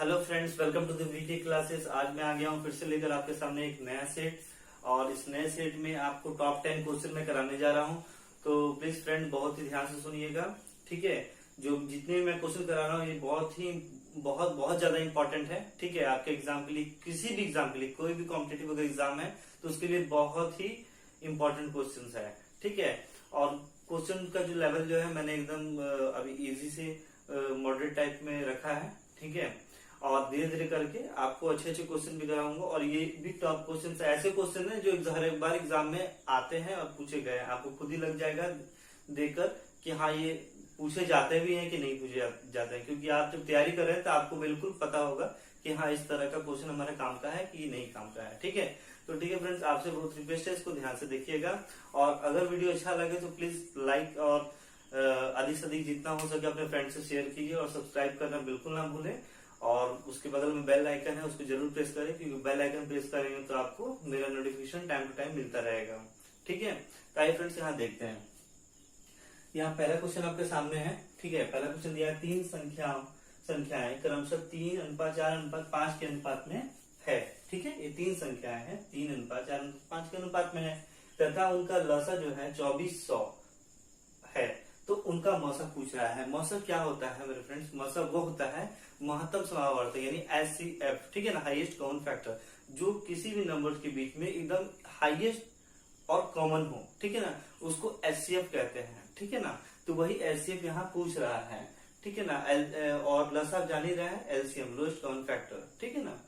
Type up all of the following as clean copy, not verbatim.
Hello friends, welcome to the VK classes. आज मैं आ गया हूँ फिर से लेकर आपके सामने एक नया सेट। और इस नए सेट में आपको टॉप 10 क्वेश्चन मैं कराने जा रहा हूँ। तो प्लीज फ्रेंड बहुत ही ध्यान से सुनिएगा, ठीक है। जो जितने मैं क्वेश्चन करा रहा हूँ ये बहुत बहुत ज्यादा इंपॉर्टेंट है, ठीक है। आपके एग्जाम के लिए, किसी भी एग्जाम के लिए, कोई भी कॉम्पिटेटिव अगर एग्जाम है तो उसके लिए बहुत ही इंपॉर्टेंट क्वेश्चन है, ठीक है। और क्वेश्चन का जो लेवल जो है मैंने एकदम अभी इजी से मॉडरेट टाइप में रखा है, ठीक है। और धीरे धीरे करके आपको अच्छे अच्छे क्वेश्चन भी कराऊंगा। और ये भी टॉप क्वेश्चन ऐसे क्वेश्चन है जो हर एक बार एग्जाम में आते हैं और पूछे गए हैं। आपको खुद ही लग जाएगा देखकर कि हाँ ये पूछे जाते भी हैं कि नहीं पूछे जाते हैं, क्योंकि आप जब तैयारी कर रहे हैं तो आपको बिल्कुल पता होगा कि हाँ इस तरह का क्वेश्चन हमारे काम का है कि नहीं काम का है, ठीक है। तो ठीक है फ्रेंड्स, आपसे बहुत रिक्वेस्ट है, इसको ध्यान से देखिएगा। और अगर वीडियो अच्छा लगे तो प्लीज लाइक और अधिक से अधिक जितना हो सके अपने फ्रेंड से शेयर कीजिए। और सब्सक्राइब करना बिल्कुल ना भूलें। और उसके बगल में बेल आइकन है, उसको जरूर प्रेस करें, क्योंकि बेल आइकन प्रेस करेंगे तो आपको मेरा नोटिफिकेशन टाइम टू टाइम मिलता रहेगा, ठीक है। तो आइए फ्रेंड्स यहाँ देखते हैं। यहाँ पहला क्वेश्चन आपके सामने है, ठीक है। पहला क्वेश्चन दिया है, तीन संख्याएं क्रमशः 3:4:5 के अनुपात में है, ठीक है। ये तीन संख्याएं हैं, 3:4:5 के अनुपात में है तथा उनका लसा जो है 2400 है। तो उनका मौसा पूछ रहा है। मौसा क्या होता है मेरे फ्रेंड्स? मौसा वो होता है महत्तम समावर्तक, यानी HCF, ठीक है ना, हाईएस्ट कॉमन फैक्टर। जो किसी भी नंबर के बीच में एकदम हाईएस्ट और कॉमन हो, ठीक है ना, उसको HCF कहते हैं, ठीक है ना। तो वही HCF यहाँ पूछ रहा है, ठीक है ना। और लसा जान ही रहा है LCM, लोएस्ट कॉमन फैक्टर, ठीक है ना।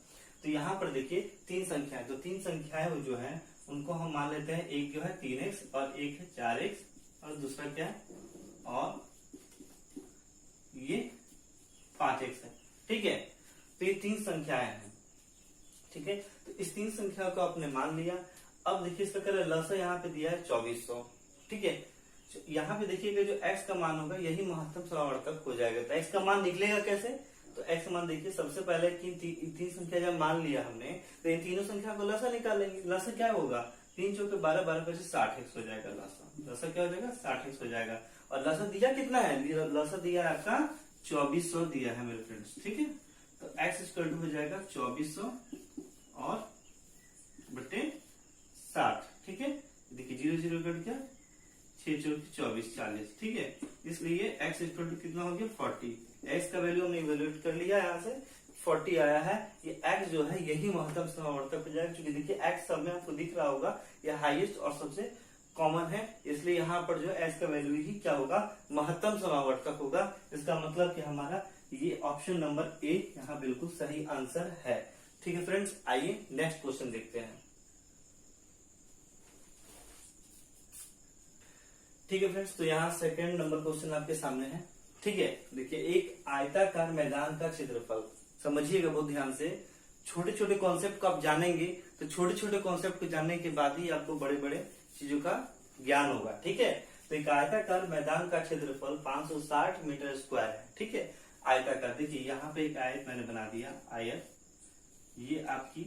तो यहाँ पर देखिए तीन संख्याएं, तो तीन संख्याएं जो है उनको हम मान लेते हैं। एक जो है 3x और एक है 4x और दूसरा क्या है, और ये 5x है, ठीक है। तो ये तीन संख्याएं हैं, ठीक है। तो इस तीन संख्या को आपने मान लिया। अब देखिए इसका कलर लसा यहाँ पे दिया है 2400, ठीक है। यहाँ पे देखिएगा जो x का मान होगा यही महत्तम समावर्तक हो जाएगा। तो x का मान निकलेगा कैसे? तो x का मान देखिए, सबसे पहले तीन संख्या जब मान लिया हमने तो इन तीनों संख्या को लसा निकालेंगे। लसा क्या होगा? 3 चौके 12, 12 पे से 60x हो जाएगा। लसा क्या हो जाएगा? 60x हो जाएगा। और लसा दिया कितना है? लसा दिया है आपका 2400 दिया है मेरे फ्रेंड्स, ठीक है। तो x इक्वल टू हो जाएगा 2400 और बटे 60, ठीक है। देखिए 0 0 कट गया, 6 चौके 24, 40, ठीक है। इसलिए x इक्वल टू कितना हो गया? 40। x का वैल्यू हमने इवेल्युएट कर लिया, यहाँ से 40 आया है। ये x जो है यही महत्तम समावर्तक हो जाएगा, क्योंकि देखिए x सब में आपको दिख रहा होगा ये हाईएस्ट और सबसे कॉमन है, इसलिए यहाँ पर जो x का वैल्यू ही क्या होगा? महत्तम समावर्तक होगा। इसका मतलब कि हमारा ये ऑप्शन नंबर ए यहाँ बिल्कुल सही आंसर है, ठीक है फ्रेंड्स। आइए नेक्स्ट क्वेश्चन देखते हैं, ठीक है फ्रेंड्स। तो यहाँ सेकंड नंबर क्वेश्चन आपके सामने है, ठीक है। देखिए एक आयताकार मैदान का क्षेत्रफल, समझिएगा बहुत ध्यान से। छोटे छोटे कॉन्सेप्ट को आप जानेंगे तो छोटे छोटे कॉन्सेप्ट को जानने के बाद ही आपको बड़े बड़े चीजों का ज्ञान होगा, ठीक है। तो एक आयताकार मैदान का क्षेत्रफल 560 मीटर स्क्वायर है, ठीक है। आयताकार, देखिए यहाँ पे एक आयत मैंने बना दिया। आयत, ये आपकी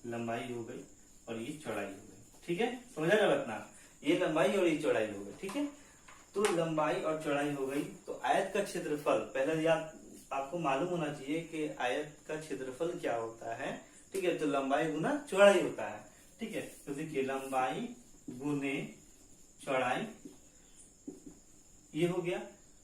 लंबाई हो गई और ये चौड़ाई हो गई, ठीक है। समझा ना अपना? ये लंबाई और ये चौड़ाई हो गई, ठीक है। तो लंबाई और चौड़ाई हो गई। तो आयत का क्षेत्रफल पहले याद आपको मालूम होना चाहिए कि आयत का क्षेत्रफल क्या होता है, ठीक है। तो लंबाई गुना चौड़ाई होता है, ठीक है। तो देखिए लंबाई गुने चौड़ाई, ये हो गया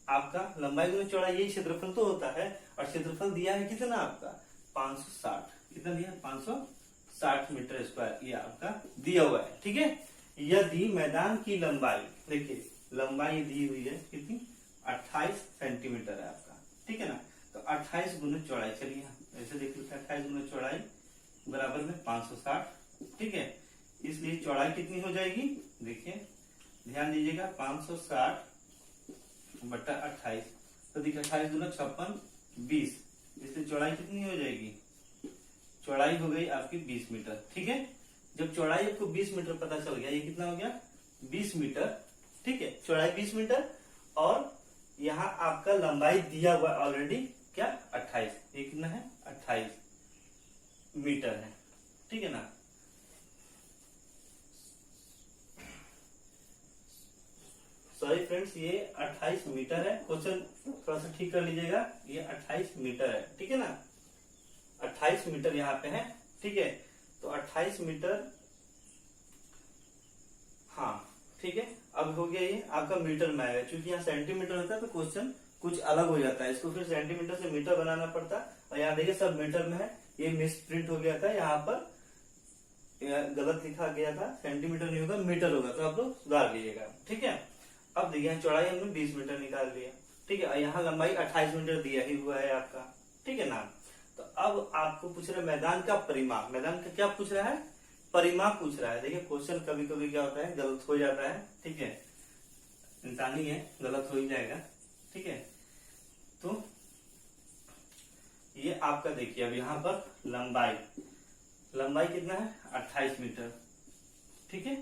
आपका लंबाई गुने चौड़ाई, यही क्षेत्रफल तो होता है। और क्षेत्रफल दिया है कितना आपका? 560। कितना दिया? 560 मीटर स्क्वायर, ये आपका दिया हुआ है, ठीक है। यदि मैदान की लंबाई, देखिए लंबाई दी हुई है कितनी? 28 सेंटीमीटर है आपका, ठीक है ना। तो 28 गुने चौड़ाई, चलिए ऐसे देख लीजिए, 28 गुने चौड़ाई बराबर में 560, ठीक है। इसलिए चौड़ाई कितनी हो जाएगी? देखिए ध्यान दीजिएगा, 560 बटा 28। तो देखिए 28 गुना 56, 20। इसलिए चौड़ाई कितनी हो जाएगी? चौड़ाई हो गई आपकी 20 मीटर, ठीक है। जब चौड़ाई आपको 20 मीटर पता चल गया, ये कितना हो गया? 20 मीटर, ठीक है। चौड़ाई 20 मीटर और यहाँ आपका लंबाई दिया हुआ ऑलरेडी क्या? 28। ये कितना है? 28 मीटर है, ठीक है ना। सॉरी फ्रेंड्स, ये 28 मीटर है। क्वेश्चन थोड़ा सा ठीक कर लीजिएगा, ये 28 मीटर है, ठीक है ना। 28 मीटर यहाँ पे है, ठीक है। तो 28 मीटर, हाँ ठीक है। अब हो गया ये आपका मीटर में आएगा, क्योंकि यहाँ सेंटीमीटर होता है तो क्वेश्चन कुछ अलग हो जाता है, इसको फिर सेंटीमीटर से मीटर बनाना पड़ता है। और यहाँ देखिए सब मीटर में है, ये मिस प्रिंट हो गया था, यहाँ पर गलत लिखा गया था, सेंटीमीटर नहीं होगा मीटर होगा, तो आप लोग सुधार लीजिएगा, ठीक है। अब देखिए चौड़ाई हमने 20 मीटर निकाल लिया, ठीक है। और यहाँ लंबाई 28 मीटर दिया ही हुआ है आपका, ठीक है ना। तो अब आपको पूछ रहा है मैदान का परिमाप, मैदान का क्या पूछ रहा है, परिमाप पूछ रहा है। देखिए क्वेश्चन कभी कभी क्या होता है, गलत हो जाता है, ठीक है, इंसानी है, गलत हो ही जाएगा, ठीक है। तो ये आपका देखिए अब यहाँ पर लंबाई कितना है 28 मीटर, ठीक है।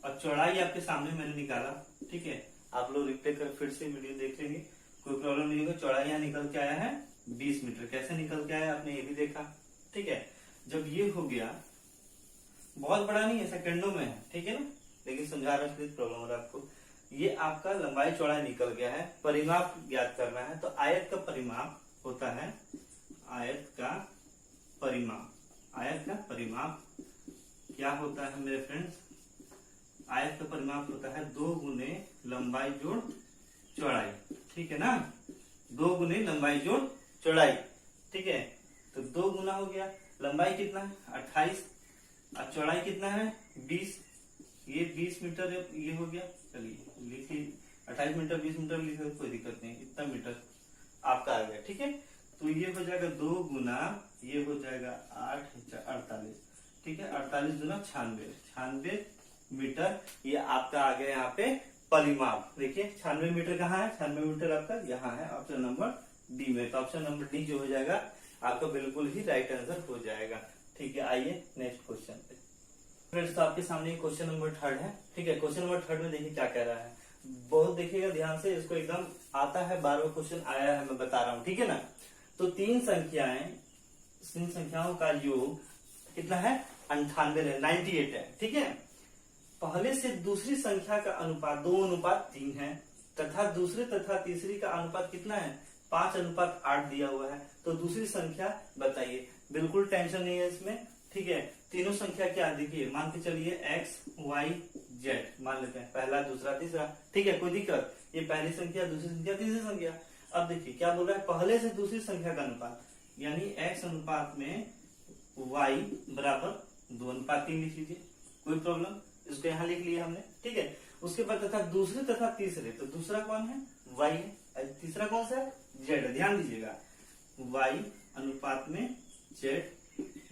और चौड़ाई आपके सामने मैंने निकाला, ठीक है। आप लोग रिप्ले कर फिर से वीडियो देख लेंगे, कोई प्रॉब्लम नहीं होगा। चौड़ाई यहाँ निकल के आया है 20 मीटर, कैसे निकल के आया आपने ये भी देखा, ठीक है। जब ये हो गया, बहुत बड़ा नहीं है, सेकंडों में है, ठीक है ना, लेकिन समझा रहा हूँ प्रॉब्लम हो रहा है आपको। ये आपका लंबाई चौड़ाई निकल गया है, परिमाप ज्ञात करना है। तो आयत का परिमाप होता है, आयत का परिमाप क्या होता है मेरे फ्रेंड्स, आयत का परिमाप होता है 2 गुने लंबाई जोड़ चौड़ाई, ठीक है ना, 2 गुने लंबाई जोड़ चौड़ाई, ठीक है। तो 2 गुना हो गया, लंबाई कितना है 28 और चौड़ाई कितना है 20, ये 20 मीटर ये हो गया। चलिए लिखिए 28 मीटर 20 मीटर लिखे, कोई दिक्कत नहीं, इतना मीटर आपका आ गया, ठीक है। तो ये हो जाएगा 2 गुना, ये हो जाएगा 8 48, ठीक है, 48 गुना 96 मीटर, ये आपका आ गया यहाँ पे परिमाप। देखिए 96 मीटर कहाँ है, 96 मीटर आपका यहाँ है ऑप्शन नंबर डी में। तो ऑप्शन नंबर डी जो हो जाएगा आपका बिल्कुल ही राइट आंसर हो जाएगा, ठीक है। आइए नेक्स्ट क्वेश्चन पे फ्रेंड्स, तो आपके सामने क्वेश्चन नंबर 3 है, ठीक है। क्वेश्चन नंबर 3 में देखिए क्या कह रहा है, बहुत देखिएगा ध्यान से, इसको एकदम आता है, 12वां क्वेश्चन आया है, मैं बता रहा हूँ, ठीक है ना। तो तीन संख्याओं का योग कितना है 98 है, 98 है, ठीक है। पहले से दूसरी संख्या का अनुपात 2:3 है, तथा दूसरे तथा तीसरी का अनुपात कितना है 5:8 दिया हुआ है। तो दूसरी संख्या बताइए, बिल्कुल टेंशन नहीं है इसमें, ठीक है। तीनों संख्या क्या देखिए, मान के चलिए x y z मान लेते हैं, पहला दूसरा तीसरा, ठीक है, कोई दिक्कत। ये पहली संख्या, दूसरी संख्या, तीसरी संख्या। अब देखिए क्या बोल रहा है, पहले से दूसरी संख्या का अनुपात, यानी x अनुपात में y बराबर 2:3 लिख लीजिए, कोई प्रॉब्लम, इसको यहाँ लिख लिया हमने, ठीक है। उसके बाद तथा दूसरे तथा तीसरे, तो दूसरा कौन है y है, तीसरा कौन सा है z है, ध्यान दीजिएगा, y अनुपात में z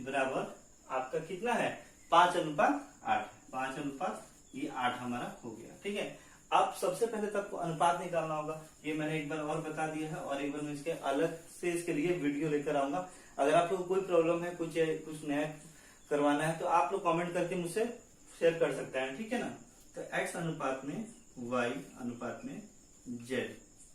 बराबर आपका कितना है 5:8, 5:8 ये 8 हमारा हो गया, ठीक है। अब सबसे पहले तक अनुपात निकालना होगा, ये मैंने एक बार और बता दिया है, और एक बार मैं इसके अलग से इसके लिए वीडियो लेकर आऊंगा। अगर आप लोग कोई प्रॉब्लम है, कुछ नया करवाना है, तो आप लोग कमेंट करके मुझसे शेयर कर सकते हैं, ठीक है ना। तो x अनुपात में y अनुपात में z,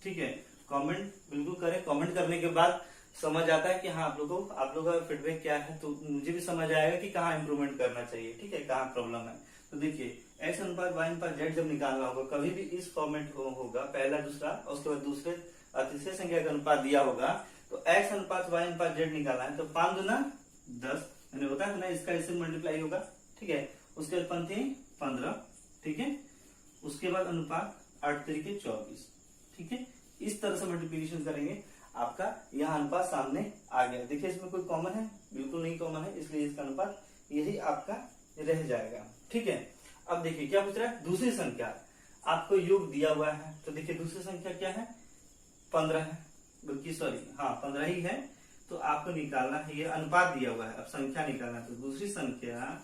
ठीक है। कमेंट बिल्कुल करें, कमेंट करने के बाद समझ आता है कि हाँ आप लोगों का फीडबैक क्या है, तो मुझे भी समझ आएगा कि कहाँ इंप्रूवमेंट करना चाहिए, ठीक है, कहाँ प्रॉब्लम है। तो देखिए x अनुपात y अनुपात z जब निकालना होगा, कभी भी इस फॉर्मेट होगा, पहला दूसरा, उसके बाद दूसरे और तीसरे संख्या का अनुपात दिया होगा, तो x अनुपात y अनुपात z निकालना है। तो 5 गुना 10 मैंने होता है ना, इसका इससे मल्टीप्लाई होगा, ठीक है। उसके बाद पंक्ति 15, ठीक है। उसके बाद अनुपात 8 तरीके 24, ठीक है। इस तरह से मल्टीप्लीकेशन करेंगे, आपका यहाँ अनुपात सामने आ गया। देखिए इसमें कोई कॉमन है, बिल्कुल नहीं कॉमन है, इसलिए इसका अनुपात यही आपका रह जाएगा, ठीक है। अब देखिए क्या पूछ रहा है, दूसरी संख्या आपको योग दिया हुआ है, तो देखिए दूसरी संख्या क्या है 15 है, बल्कि सॉरी हाँ 15 ही है। तो आपको निकालना है, ये अनुपात दिया हुआ है, अब संख्या निकालना है। तो दूसरी संख्या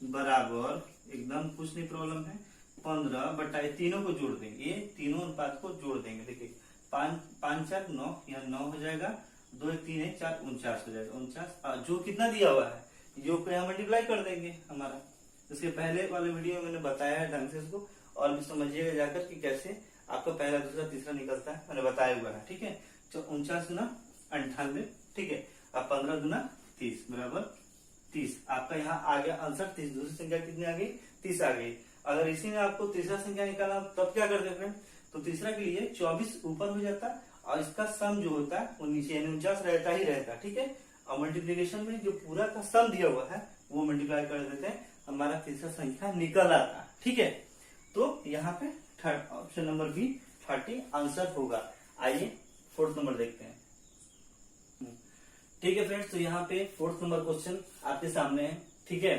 बराबर, एकदम कुछ नहीं प्रॉब्लम है, 15 बटा तीनों को जोड़ देंगे, ये तीनों अनुपात को जोड़ देंगे। देखिए 5 4 9, यहाँ 9 हो जाएगा, 2 3 1 4 49 हो जाएगा, 49 जो कितना दिया हुआ है योग को यहाँ मल्टीप्लाई कर देंगे हमारा। इसके पहले वाले वीडियो में मैंने बताया है ढंग से इसको, और भी समझिएगा जाकर कि कैसे आपका पहला दूसरा तीसरा निकलता है, मैंने बताया हुआ है, ठीक है। तो 49 गुना 98, ठीक है। अब 15 गुना 30 बराबर 30, आपका यहाँ आ गया आंसर 30। दूसरी संख्या कितनी आ गई 30 आ गई। अगर इसी में आपको तीसरा संख्या निकालना तब क्या करते फ्रेंड, तो तीसरा के लिए 24 ऊपर हो जाता और इसका सम जो होता है वो नीचे, यानी 49 रहता ही रहता, ठीक है। और मल्टीप्लीकेशन में जो पूरा का सम दिया हुआ है वो मल्टीप्लाई कर देते हैं, हमारा तीसरा संख्या निकल आता है। ठीक है, तो यहाँ पे third option number B 30 answer होगा। आइए फोर्थ नंबर देखते हैं। ठीक है फ्रेंड्स, तो यहाँ पे फोर्थ नंबर क्वेश्चन आपके सामने है। ठीक है,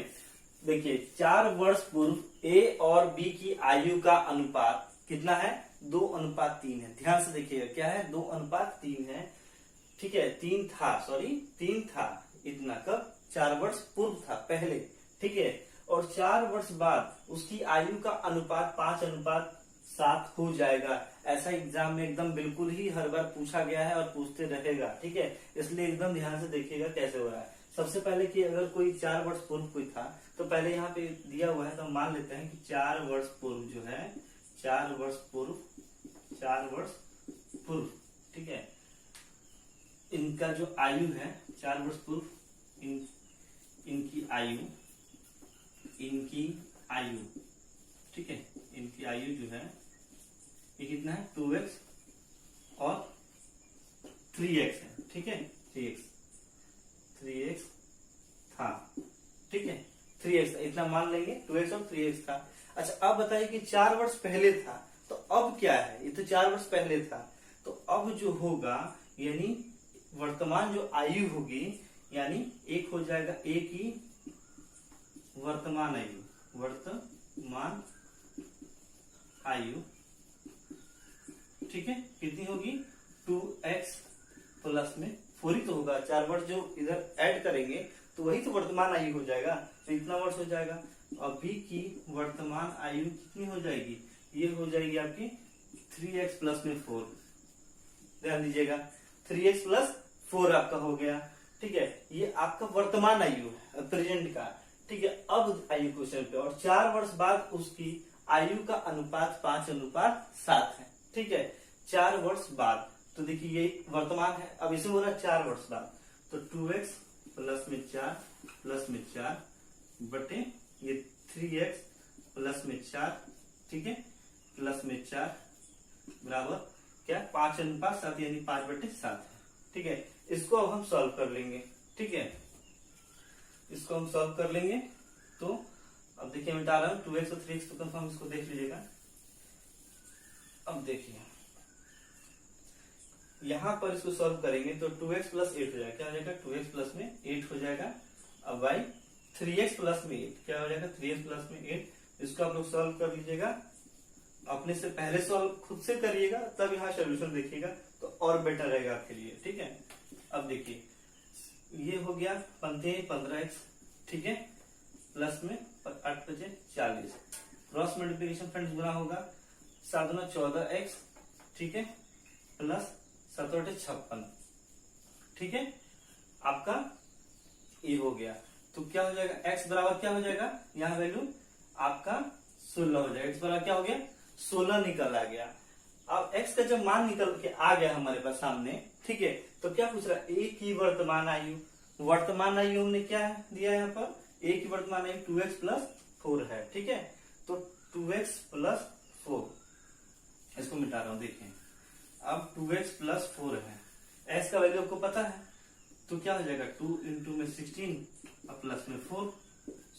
देखिए 4 वर्ष पूर्व ए और बी की आयु का अनुपात कितना है? 2:3 है। ध्यान से देखिएगा, क्या है? 2:3 है। ठीक है, 3 था इतना कब? 4 वर्ष पूर्व था, पहले। ठीक है, और 4 वर्ष बाद उसकी आयु का अनुपात 5:7 हो जाएगा। ऐसा एग्जाम में एकदम बिल्कुल ही हर बार पूछा गया है और पूछते रहेगा। ठीक है, इसलिए एकदम ध्यान से देखिएगा कैसे हो रहा है। सबसे पहले कि अगर कोई 4 वर्ष पूर्व कोई था तो पहले यहाँ पे दिया हुआ है, तो हम मान लेते हैं कि 4 वर्ष पूर्व जो है, 4 वर्ष पूर्व, ठीक है, इनका जो आयु है 4 वर्ष पूर्व, इनकी आयु, ठीक है, इनकी आयु जो है ये कितना है? 2x और 3x है। ठीक है, 3x था। ठीक है, 3x इतना मान लेंगे, 2x और 3x था। अच्छा, अब बताइए कि 4 वर्ष पहले था, तो अब क्या है? ये तो 4 वर्ष पहले था, तो अब जो होगा यानी वर्तमान जो आयु होगी, यानी एक हो जाएगा ए की वर्तमान आयु, ठीक है, कितनी होगी? 2x प्लस में 4 ही तो होगा। 4 वर्ष जो इधर ऐड करेंगे तो वही तो वर्तमान आयु हो जाएगा, तो इतना वर्ष हो जाएगा। और बी की वर्तमान आयु कितनी हो जाएगी? ये हो जाएगी आपकी 3x प्लस में 4। ध्यान दीजिएगा, 3x प्लस 4 आपका हो गया। ठीक है, ये आपका वर्तमान आयु है, प्रेजेंट का। ठीक है, अब आयु क्वेश्चन पे, और 4 वर्ष बाद उसकी आयु का अनुपात 5:7 है। ठीक है, 4 वर्ष बाद, तो देखिए ये वर्तमान है, अब इसे हो रहा है 4 वर्ष बाद, तो 2x प्लस में 4 बटे ये 3x प्लस में 4, ठीक है, प्लस में 4 बराबर क्या? 5:7 यानी 5/7 है। ठीक है, इसको अब हम सॉल्व कर लेंगे। ठीक है, इसको हम सॉल्व कर लेंगे, तो अब देखिए मिटा रहा हूं 2x और 3x, तो कंफर्म इसको देख लीजिएगा। अब देखिए यहां पर इसको सॉल्व करेंगे तो 2x प्लस 8 हो जाएगा। क्या हो जाएगा? 2x प्लस में 8 हो जाएगा। अब y 3x प्लस में 8 क्या हो जाएगा? 3x प्लस में 8। इसको आप लोग सॉल्व कर लीजिएगा, अपने से पहले सॉल्व खुद से करिएगा, तब यहाँ सोल्यूशन देखिएगा तो और बेटर रहेगा आपके लिए। ठीक है, अब देखिए ये हो गया 15x, ठीक है, प्लस में 8 बजे 40, क्रॉस मल्टीप्लीकेशन फ्रेंड्स गुना होगा 7 9 14x, ठीक है, प्लस 7 8 56, ठीक है, आपका ये हो गया। तो क्या हो जाएगा? x बराबर क्या हो जाएगा? यहाँ वैल्यू आपका 16 हो जाएगा। x बराबर क्या हो गया? 16 निकल आ गया। अब x का जब मान निकल के आ गया हमारे पास सामने, ठीक है, तो क्या पूछ रहा है? a की वर्तमान आयु हमने क्या दिया है यहाँ पर? a की वर्तमान आयु 2x प्लस 4 है। ठीक है, तो 2x प्लस 4, इसको मिटा रहा हूं, देखें अब 2x प्लस 4 है, x का वैल्यू आपको पता है, तो क्या हो जाएगा? 2 इंटू में 16 और प्लस में 4,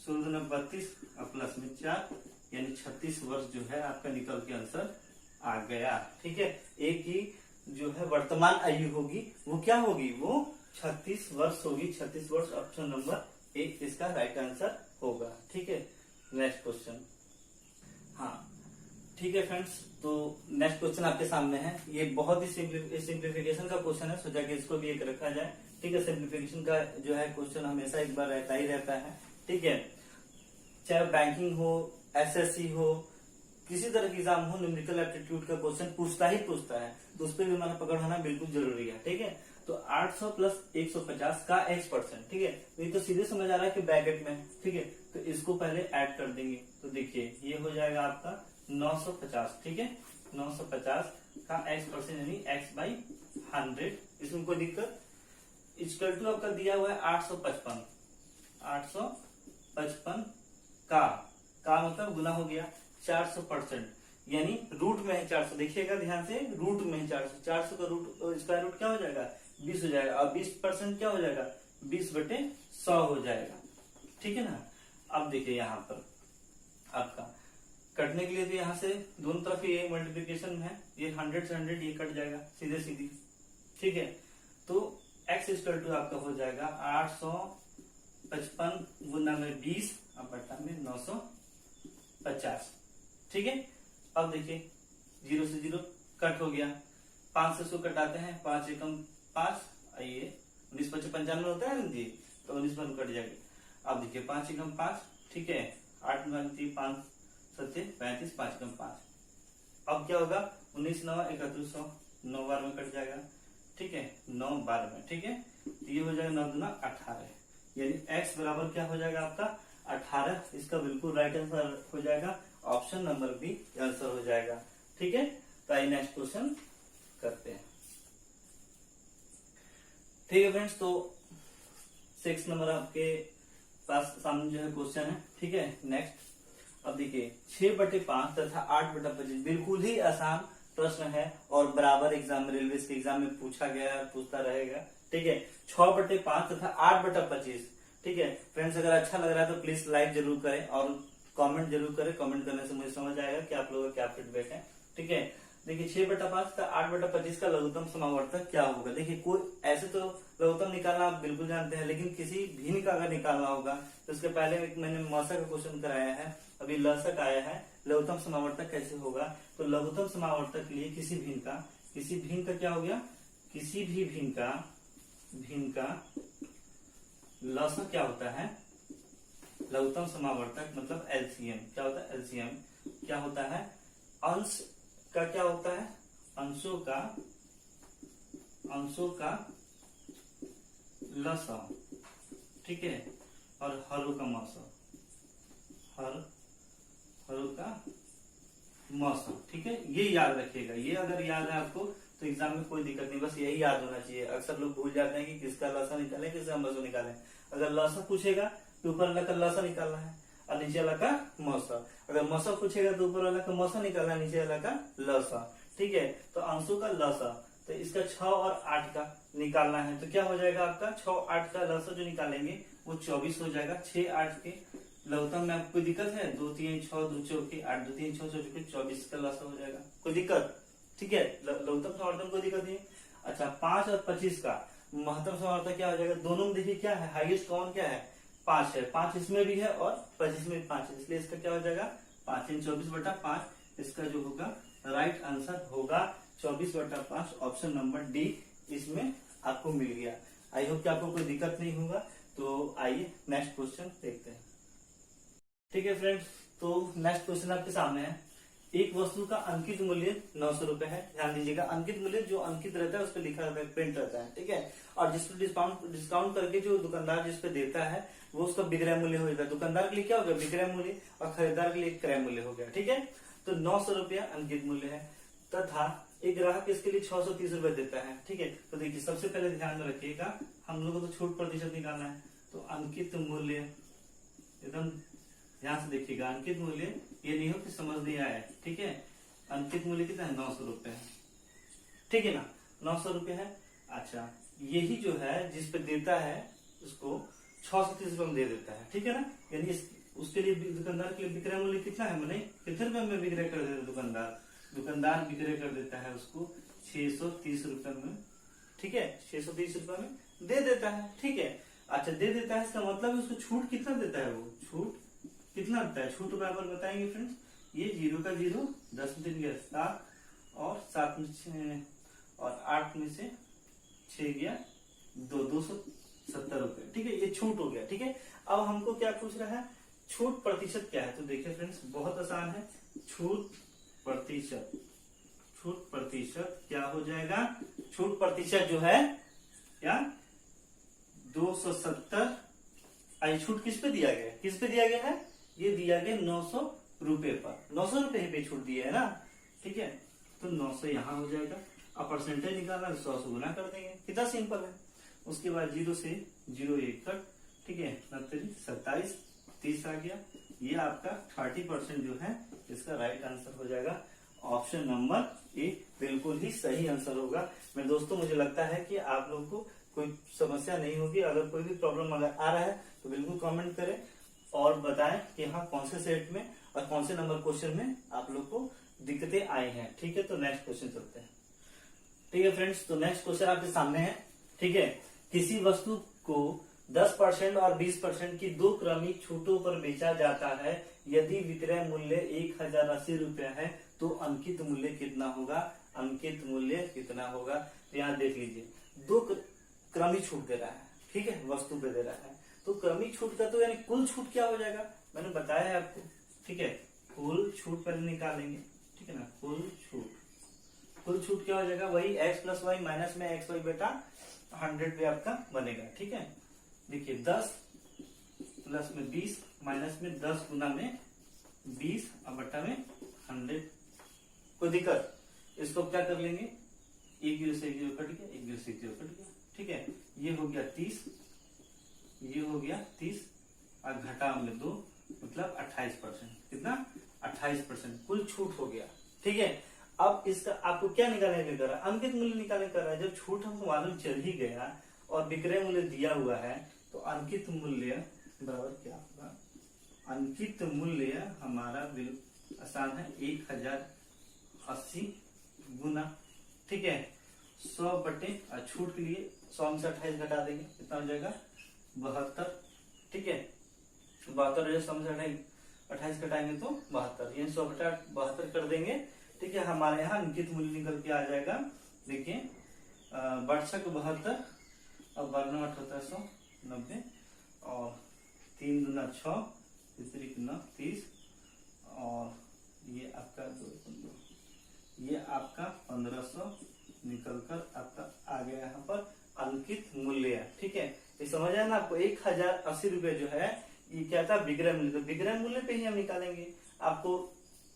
16 32 और प्लस में 4, यानी 36 वर्ष जो है आपका निकल के आंसर आ गया। ठीक है, ए की जो है वर्तमान आयु होगी वो क्या होगी? वो 36 वर्ष होगी। 36 वर्ष ऑप्शन नंबर ए इसका राइट आंसर होगा। ठीक है, नेक्स्ट क्वेश्चन। हाँ ठीक है फ्रेंड्स, तो नेक्स्ट क्वेश्चन आपके सामने है। ये बहुत ही सिंप्लीफिकेशन का क्वेश्चन है, सोचा कि इसको भी एक रखा जाए। ठीक है, सिंप्लीफिकेशन का जो है क्वेश्चन हमेशा एक बार रहता ही रहता है। ठीक है, चाहे बैंकिंग हो, एसएससी हो, किसी तरह की एग्जाम हो, न्यूमेरिकल एप्टीट्यूड का क्वेश्चन पूछता है, तो उस पर भी हमारा पकड़ होना बिल्कुल जरूरी है। ठीक है, तो 800 प्लस 150 का x%, ठीक है, तो ये तो सीधे समझ आ रहा है कि ब्रैकेट में। ठीक है, तो इसको पहले ऐड कर देंगे, तो देखिए ये हो जाएगा आपका 950। ठीक है, 950 का x% यानी x/100, इसमें कोई दिक्कत? इक्वल टू आपका दिया हुआ है 855, 855 का मतलब गुना हो गया 400%, यानी रूट में है 400। देखिएगा ध्यान से, रूट में है 400, 400 का रूट स्क्वायर रूट क्या हो जाएगा? 20 हो जाएगा, और 20% क्या हो जाएगा? 20/100 हो जाएगा। ठीक है ना। अब देखिए यहाँ पर आपका कटने के लिए तो यहाँ से दोनों तरफ ये मल्टीप्लीकेशन है, ये 100 से 100 ये कट जाएगा सीधे सीधी। ठीक है, तो x इक्वल टू आपका हो जाएगा 855 गुना में 20 अब बटा में 950। ठीक है, अब देखिए 0 से 0 कट हो गया, 5 से 100 कटाते हैं, 5 एकम 5, आइए 19 25 95 होता है ना जी, तो 19 पर कट जाएगा। अब देखिए 5 एकम 5, ठीक है, 8 बनती 5 7 35, 5 एकम 5। अब क्या होगा 19 9 3100, 9 बार में कट जाएगा। ठीक है, 9 बार में। ठीक है, तो ये हो जाएगा 9 दूना 18, यानी x बराबर क्या हो जाएगा आपका 18। इसका बिल्कुल राइट आंसर हो जाएगा ऑप्शन नंबर बी आंसर हो जाएगा। ठीक है, तो आइए नेक्स्ट क्वेश्चन करते हैं। ठीक है फ्रेंड्स, तो 6 नंबर आपके पास सामने जो है क्वेश्चन है। ठीक है, नेक्स्ट अब देखिए 6/5 तथा 8/25 बिल्कुल ही आसान प्रश्न है और बराबर एग्जाम में, रेलवे के एग्जाम में पूछा गया है, पूछता रहेगा। ठीक है, 6/5 तथा 8/25। ठीक है फ्रेंड्स, अगर अच्छा लग रहा है तो प्लीज लाइक जरूर करें और कमेंट जरूर करें। कमेंट करने से मुझे समझ आएगा कि आप लोगों का क्या फीडबैक है। ठीक है, देखिए 6/5 तथा 8/25 का लघुत्तम समावर्तक क्या होगा। देखिए कोई ऐसे तो लघुत्तम निकालना आप बिल्कुल जानते हैं, लेकिन किसी भिन्न का अगर निकालना होगा तो उसके पहले मैंने मौसा का क्वेश्चन कराया है, अभी लसक आया है, लघुत्तम समावर्तक कैसे होगा। तो लघुत्तम समावर्तक के लिए किसी भिन्न का क्या हो गया, किसी भी भिन्न का लसक क्या होता है, लघुत्तम समावर्तक मतलब एलसीएम। क्या होता है एलसीएम, क्या होता है अंश का, क्या होता है अंशों का लसा। ठीक है, और हरों का मौसम, हरों का मौसम। ठीक है, ये याद रखिएगा, ये अगर याद है आपको तो एग्जाम में कोई दिक्कत नहीं, बस यही याद होना चाहिए। अक्सर लोग भूल जाते हैं कि किसका लसा निकाले, किसका मौसम निकाले। अगर लसा पूछेगा तो ऊपर वाला का लसा निकालना है और नीचे वाला का मौसम। अगर मौसम पूछेगा तो ऊपर वाला का मौसम निकालना है, नीचे वाला का लसा। ठीक है, तो अंशों का लसा, तो इसका 6 और 8 का निकालना है, तो क्या हो जाएगा आपका 6 8 का लसा जो निकालेंगे वो 24 हो जाएगा। 6 8 के लघुत्तम में आपको कोई दिक्कत है, 2 3 6 2 चौके 8 2 3 6 चौके 24 का लसा हो जाएगा, कोई दिक्कत। ठीक है, लघुत्तम समावर्तन कोई दिक्कत नहीं। अच्छा 5 और 25 का महत्तम समावर्तन क्या हो जाएगा, दोनों में देखिए क्या है, हाईएस्ट कौन क्या है 5 है, 5 इसमें भी है और 25 में भी 5 है, इसलिए इसका क्या हो जाएगा 5 24/5। इसका जो होगा राइट आंसर होगा 24/5, ऑप्शन नंबर डी इसमें आपको मिल गया। आई होप कि आपको कोई दिक्कत नहीं होगा। तो आइए नेक्स्ट क्वेश्चन देखते हैं। ठीक है फ्रेंड्स, तो नेक्स्ट क्वेश्चन आपके सामने है। एक वस्तु का अंकित मूल्य 900 रुपए है। ध्यान दीजिएगा, अंकित मूल्य जो अंकित रहता है उस पर लिखा रहता है, प्रिंट रहता है। ठीक है, और जिस पर डिस्काउंट करके जो दुकानदार जिस पे देता है वो उसका विक्रय मूल्य हो जाता है। दुकानदार के लिए क्या हो गया विक्रय मूल्य और खरीदार के लिए क्रय मूल्य हो गया। ठीक है, तो 900 रुपया अंकित मूल्य है तथा एक ग्राहक इसके लिए 630 रुपए देता है। ठीक है, तो देखिए सबसे पहले ध्यान में रखिएगा, हम लोगों को तो छूट प्रतिशत निकालना है, तो अंकित मूल्य एकदम ध्यान से देखिएगा। अंकित मूल्य ये नहीं हो कि समझ नहीं आया है। ठीक है, अंकित मूल्य कितना है 900 रुपए है। ठीक है ना, 900 रुपए है। अच्छा यही जो है जिस पे देता है उसको 630 रुपए में दे देता है। ठीक है ना, यानी उसके लिए दुकानदार के लिए विक्रय मूल्य कितना है, मैंने कितने रुपए में विक्रय कर देता है दुकानदार विक्रय कर देता है उसको 630 रुपए में। ठीक है, 630 रुपए में दे देता है। ठीक है, अच्छा दे देता है इसका मतलब उसको छूट कितना देता है, वो छूट कितना देता है, छूट बराबर बताएंगे फ्रेंड्स। ये 0 का 0, 10 में 3 गया 7 और 7 में 6 और 8 में से 6 गया 270 रुपए। ठीक है, ये छूट हो गया। ठीक है, अब हमको क्या पूछ रहा है, छूट प्रतिशत क्या है। तो देखिए फ्रेंड्स बहुत आसान है, छूट प्रतिशत क्या हो जाएगा, छूट प्रतिशत जो है क्या 270। आई छूट किस पे दिया गया है, ये दिया गया 900 रुपए पर, 900 रुपए पे छूट दिया है ना। ठीक है, तो 900 यहाँ हो जाएगा। अब परसेंटेज निकालना 100 से गुना कर देंगे, कितना सिंपल है। उसके बाद 0 से 0 1 कट। ठीक है, 27 30 आ गया, ये आपका 30% जो है इसका राइट आंसर हो जाएगा। ऑप्शन नंबर ए बिल्कुल ही सही आंसर होगा। मेरे दोस्तों मुझे लगता है कि आप लोगों को कोई समस्या नहीं होगी। अगर कोई भी प्रॉब्लम अगर आ रहा है तो बिल्कुल कमेंट करें और बताएं कि हाँ कौन से सेट में और कौन से नंबर क्वेश्चन में आप लोग को दिक्कतें आई हैं। ठीक है, तो नेक्स्ट क्वेश्चन चलते हैं। ठीक है फ्रेंड्स, तो नेक्स्ट क्वेश्चन आपके सामने है। ठीक है, किसी वस्तु को 10% और 20% की दो क्रमिक छूटों पर बेचा जाता है। यदि विक्रय मूल्य 1080 रुपया है तो अंकित मूल्य कितना होगा? अंकित मूल्य कितना होगा? तो यहाँ देख लीजिए, दो क्रमिक छूट दे रहा है। ठीक है, वस्तु पे दे रहा है, तो क्रमिक छूट का तो यानी कुल छूट क्या हो जाएगा, मैंने बताया है आपको। ठीक है, कुल छूट पहले निकालेंगे। ठीक है ना, कुल छूट क्या हो जाएगा? वही x प्लस वाई माइनस में एक्स वाई बेटा 100 पे आपका बनेगा। ठीक है, देखिए 10 प्लस में 20 माइनस में 10 गुना में 20 और बट्टा में 100। कोई दिक्कत? इसको क्या कर लेंगे, एक जीरो से एक जीरो कट गया, एक जीरो से एक जीरो कट गया। ठीक है, ये हो गया 30, ये हो गया 30 और घटा में 2 मतलब 28%। कितना? 28% कुल छूट हो गया। ठीक है, अब इसका आपको क्या निकालने के कर रहा है? अंकित मूल्य निकालने कर रहा है। जब छूट हमको मालूम चल ही गया और विक्रय मूल्य दिया हुआ है तो अंकित मूल्य बराबर क्या होगा? अंकित मूल्य हमारा बिल्कुल आसान है, 1080 गुना। ठीक है, 100 बटे छूट के लिए 100 में से 28 घटा देंगे, कितना हो जाएगा? 72। ठीक है, 72 100 में से 28 घटाएंगे तो 72, ये 100 बटा 72 कर देंगे। ठीक है, हमारे यहाँ अंकित मूल्य निकल के आ जाएगा। देखिए 72 और 92 होता है 190 और 3 गुना 6 30 और ये आपका 2 ये आपका 1500 निकलकर आपका आ गया यहाँ पर अंकित मूल्य। ठीक है, ये समझ आया ना आपको? 1080 रुपये जो है ये क्या था? विक्रय मूल्य। तो विक्रय मूल्य पे ही हम निकालेंगे। आपको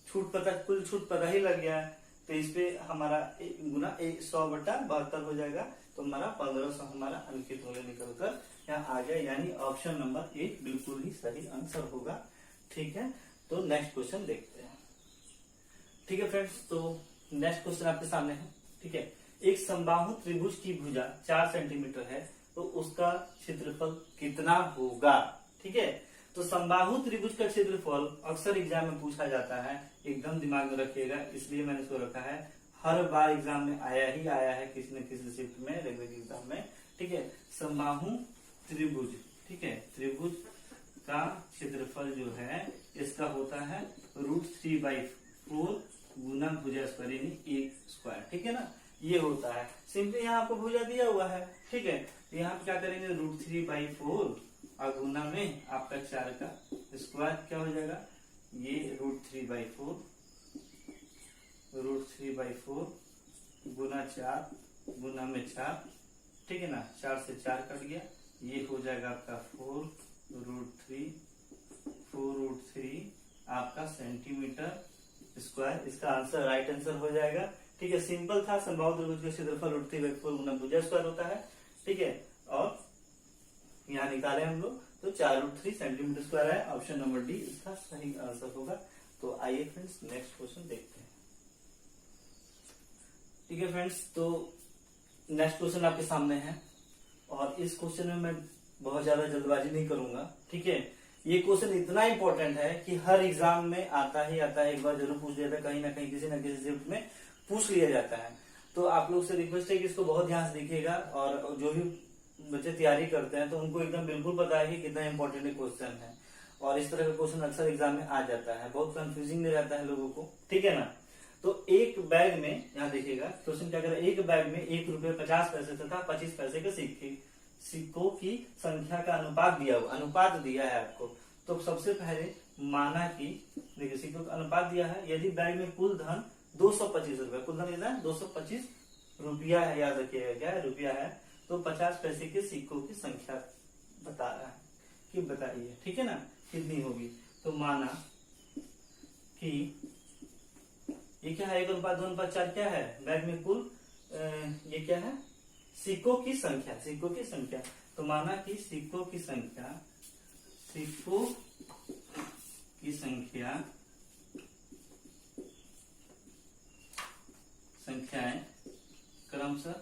छूट पता, कुल छूट पता ही लग गया है, तो इस पे हमारा गुना 100 बटा 72 हो जाएगा, तो हमारा 1500 हमारा अंकित मूल्य निकलकर यहाँ आ गया। यानी ऑप्शन नंबर 1 बिल्कुल ही सही आंसर होगा। ठीक है, तो नेक्स्ट क्वेश्चन देखते हैं। ठीक है फ्रेंड्स, तो नेक्स्ट क्वेश्चन आपके सामने है। ठीक है, एक समबाहु त्रिभुज की भुजा 4 सेंटीमीटर है तो उसका क्षेत्रफल कितना होगा? ठीक है, तो समबाहु त्रिभुज का क्षेत्रफल अक्सर एग्जाम में पूछा जाता है, एकदम दिमाग में रखिएगा, इसलिए मैंने इसको रखा है। हर बार एग्जाम में आया ही आया है किसी न किसी शिफ्ट में, रेलवे के एग्जाम में। ठीक है, समबाहु त्रिभुज। ठीक है, त्रिभुज का क्षेत्रफल जो है इसका होता है √3/4 गुना भुजा स्क्वायर यानी 1 स्क्वायर। ठीक है ना, ये होता है सिंपली। यहाँ आपको भुजा दिया हुआ है। ठीक है, तो यहाँ पे क्या करेंगे? √3/4 और गुना में आपका 4 का स्क्वायर क्या हो जाएगा? ये √3/4 गुना 4 गुना में 4। ठीक है ना, 4 से 4 कट गया, ये हो जाएगा आपका 4√3 आपका सेंटीमीटर स्क्वायर। इसका आंसर राइट आंसर हो जाएगा। ठीक है, सिंपल था। समबाहु त्रिभुज का क्षेत्रफल √3/4 गुना भुजा स्क्वायर होता है। ठीक है, और यहाँ निकाले हम लोग तो 4√3 सेंटीमीटर स्क्वायर है। ऑप्शन नंबर डी इसका सही आंसर होगा। तो आइए फ्रेंड्स नेक्स्ट क्वेश्चन देखते हैं। ठीक है फ्रेंड्स, तो नेक्स्ट क्वेश्चन आपके सामने है और इस क्वेश्चन में मैं बहुत ज्यादा जल्दबाजी नहीं करूंगा। ठीक है, ये क्वेश्चन इतना इंपॉर्टेंट है कि हर एग्जाम में आता ही आता है, एक बार जरूर पूछ लिया था, कहीं ना कहीं किसी न किसी शिफ्ट में पूछ लिया जाता है। तो आप लोग से रिक्वेस्ट है कि इसको बहुत ध्यान से देखिएगा और जो भी बच्चे तैयारी करते हैं तो उनको एकदम बिल्कुल पता है कि कितना इंपॉर्टेंट क्वेश्चन है और इस तरह का क्वेश्चन अक्सर एग्जाम में आ जाता है, बहुत कंफ्यूजिंग नहीं रहता है लोगों को। ठीक है ना, तो एक बैग में, यहाँ देखिएगा क्वेश्चन क्या कर रहा है, एक बैग में ₹1.50 तथा 25 पैसे के सिक्कों की संख्या का अनुपात दिया हुआ, अनुपात दिया है आपको। तो सबसे पहले माना कि देखिए सिक्कों का अनुपात दिया है, यदि बैग में कुल धन 225 रुपया, कुल धन कितना है? 225 रुपया है, याद रखिएगा क्या है? रुपया है। तो 50 पैसे के सिक्कों की संख्या बता रहा है कि बताइए। ठीक है ना, कितनी होगी? तो माना कि ये क्या है? 1:2:4 क्या है? बैग में कुल ये क्या है? सिक्कों की संख्या, सिक्कों की संख्या। तो माना कि सिक्कों की संख्याएं क्रमशः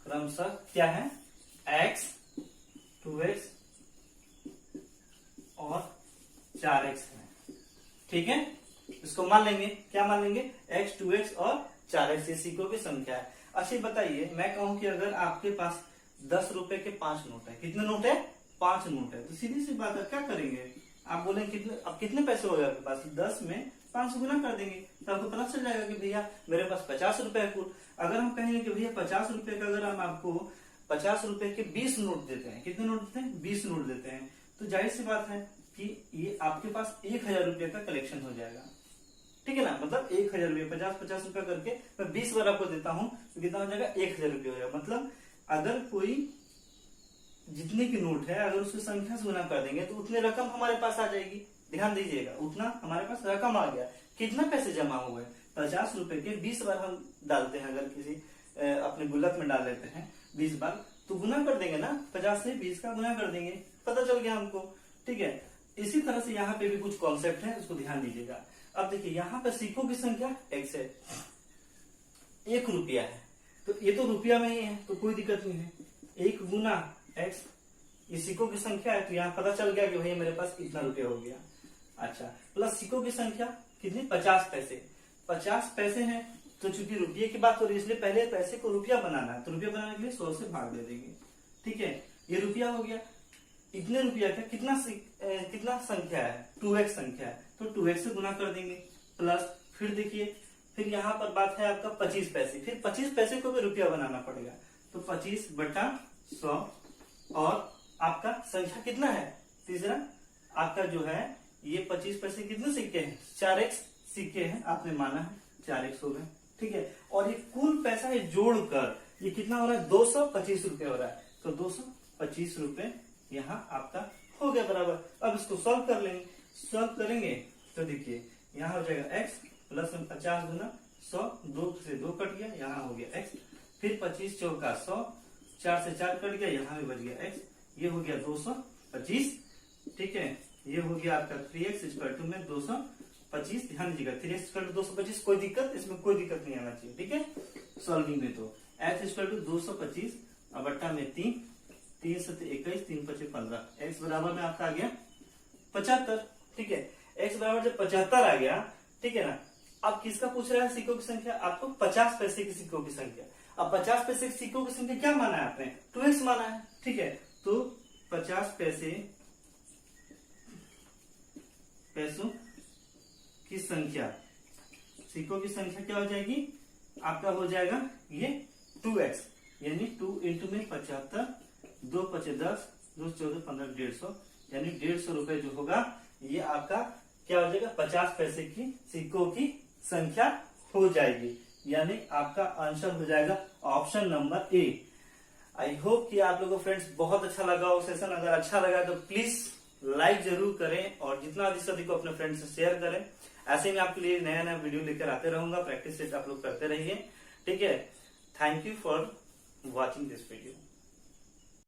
क्रमशः क्या है, x, 2x और 4x है। ठीक है, इसको मान लेंगे, क्या मान लेंगे, x, 2x और 4x ये सिक्कों की संख्या है। अच्छा बताइए, मैं कहूं कि अगर आपके पास 10 रुपए के 5 नोट है, कितने नोट है, 5 नोट है, तो सीधी सी बात है, क्या करेंगे आप, बोलेंगे कितने, अब कितने पैसे हो गए आपके पास, 10 में 5 गुना कर देंगे, तो आपको पता चल जाएगा कि भैया मेरे पास 50 रुपए है कुल। अगर हम कहेंगे कि भैया 50 रुपए का, अगर हम आपको 50 रुपए के 20 नोट देते हैं, कितने नोट देते हैं, 20 नोट देते हैं, तो जाहिर सी बात है कि ये आपके पास 1000 रुपए का कलेक्शन हो जाएगा। ठीक है ना, मतलब 1000 रुपये, 50-50 रुपए करके मैं 20 बार आपको देता हूं, तो कितना हो जाएगा, 1000 रुपये हो जाएगा। मतलब अगर कोई जितने की नोट है, अगर उसकी संख्या से गुना कर देंगे तो उतने रकम हमारे पास आ जाएगी। ध्यान दीजिएगा, उतना हमारे पास रकम आ गया। कितना पैसे जमा हुए, 50 रुपए के 20 बार हम डालते हैं, अगर किसी अपने गुल्लक में डाल लेते हैं 20 बार, तो गुना कर देंगे ना, 50 से 20 का गुना कर देंगे, पता चल गया हमको। ठीक है, इसी तरह से यहाँ पे भी कुछ कॉन्सेप्ट है, उसको ध्यान दीजिएगा। अब देखिए यहाँ पे सिक्कों की संख्या x है, 1 रुपया है, तो ये तो रुपया में ही है, तो कोई दिक्कत नहीं है। 1 गुना x, ये सिक्कों की संख्या है, तो यहाँ पता चल गया कि भाई मेरे पास इतना रुपया हो गया। अच्छा, प्लस सिक्कों की संख्या कितनी, 50 पैसे, 50 पैसे हैं, तो चूंकि रुपये की बात हो रही है इसलिए पहले पैसे को रुपया बनाना है, तो रुपया बनाने के लिए 100 से भाग दे देंगे। ठीक है, ये रुपया हो गया। इतने रुपया का कितना संख्या है, 2x संख्या है, तो 2x से गुना कर देंगे। प्लस फिर देखिए, फिर यहाँ पर बात है आपका 25 पैसे, फिर 25 पैसे को भी रुपया बनाना पड़ेगा, तो 25/100, और आपका संख्या कितना है, तीसरा आपका जो है ये 25 पैसे कितने सिक्के हैं, 4x सिक्के हैं, आपने माना है 4x हो गए। ठीक है, और ये कुल पैसा है जोड़कर ये कितना हो रहा है, 225 रुपए हो रहा है, तो 225 रुपए यहाँ आपका हो गया बराबर। अब इसको सॉल्व कर लेंगे, सॉल्व करेंगे तो देखिए यहाँ हो जाएगा x प्लस 50 गुना 100, 2 से 2 कट गया, यहाँ हो गया x, फिर 25 चौका 100, 4 से 4 कट गया, यहाँ भी बच गया x, ये हो गया 225। ठीक है, ये हो गया आपका 3x इक्वल में 225। ध्यान दीजिएगा 3x इक्वल 225, कोई दिक्कत, इसमें कोई दिक्कत नहीं आना चाहिए। ठीक है, सॉल्विंग में तो x इक्वल 225 और बट्टा में 3, 3 से 21, 3 5 15, x बराबर में आपका आ गया 75। ठीक है, x बराबर जब 75 आ गया, ठीक है ना, अब किसका पूछ रहा है, सिक्कों की संख्या, आपको 50 पैसे की सिक्कों की संख्या। अब 50 पैसे की सिक्कों की संख्या क्या माना है आपने, 2x माना है। ठीक है, तो 50 पैसों की संख्या, सिक्कों की संख्या क्या हो जाएगी, आपका हो जाएगा ये 2x, यानी 2 इंटू में 75, 2 5 10, 2 14 15, 150, यानी 150 रुपए जो होगा ये आपका क्या हो जाएगा, 50 पैसे की सिक्कों की संख्या हो जाएगी, यानी आपका आंसर हो जाएगा option number A. I hope कि आप लोगों को फ्रेंड्स बहुत अच्छा लगा हो सेशन। अगर अच्छा लगा तो प्लीज लाइक जरूर करें और जितना अधिक से अधिक को अपने फ्रेंड्स से शेयर करें। ऐसे में आपके लिए नया नया वीडियो लेकर आते रहूंगा, प्रैक्टिस सेट आप लोग करते रहिए। ठीक है, thank you for watching this video.